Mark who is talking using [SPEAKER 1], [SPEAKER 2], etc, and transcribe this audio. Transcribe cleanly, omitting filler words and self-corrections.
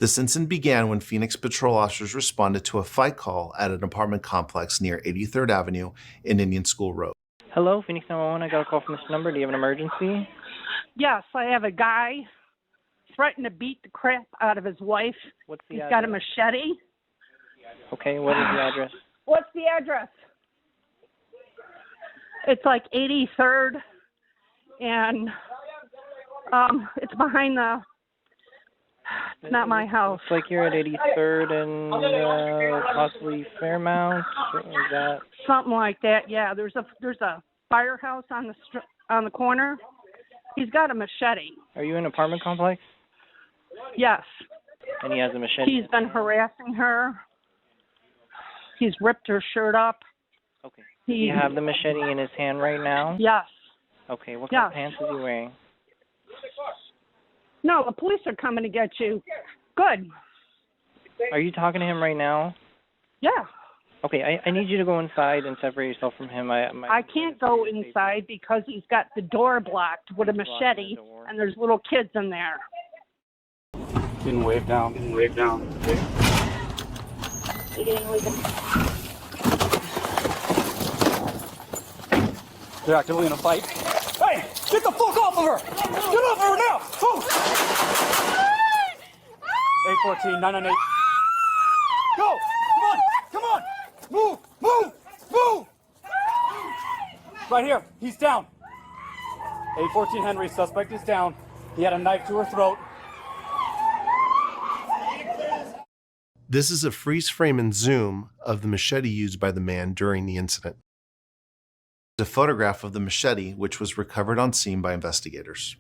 [SPEAKER 1] This incident began when Phoenix patrol officers responded to a fight call at an apartment complex near 83rd Avenue and Indian School Road.
[SPEAKER 2] Hello, Phoenix 911. I got a call from this number. Do you have an emergency?
[SPEAKER 3] Yes, I have a guy threatening to beat the crap out of his wife.
[SPEAKER 2] What's the
[SPEAKER 3] He's
[SPEAKER 2] address?
[SPEAKER 3] got a machete.
[SPEAKER 2] Okay, what is the address?
[SPEAKER 3] What's the address? It's like 83rd, and it's behind the. It's not my house.
[SPEAKER 2] Looks like you're at 83rd and possibly Fairmount. Is that
[SPEAKER 3] Something like that. Yeah, there's a firehouse on the corner. He's got a machete.
[SPEAKER 2] Are you in an apartment complex?
[SPEAKER 3] Yes.
[SPEAKER 2] And he has a machete.
[SPEAKER 3] He's been harassing her. He's ripped her shirt up.
[SPEAKER 2] Okay. Do you have the machete in his hand right now?
[SPEAKER 3] Yes.
[SPEAKER 2] Okay. What kind of pants is he wearing?
[SPEAKER 3] No, the police are coming to get you. Good.
[SPEAKER 2] Are you talking to him right now?
[SPEAKER 3] Yeah.
[SPEAKER 2] Okay. I need you to go inside and separate yourself from him.
[SPEAKER 3] I can't go inside because he's got the door blocked with a machete, and there's little kids in there.
[SPEAKER 4] Getting waved down. Getting waved down. They're actively in a fight. Hey, get the fuck off of her! Get off of her now! Move! 814 998. Go! Come on! Come on! Move! Move! Move! Right here. He's down. 814 Henry. Suspect is down. He had a knife to her throat.
[SPEAKER 1] This is a freeze frame and zoom of the machete used by the man during the incident. A photograph of the machete, which was recovered on scene by investigators.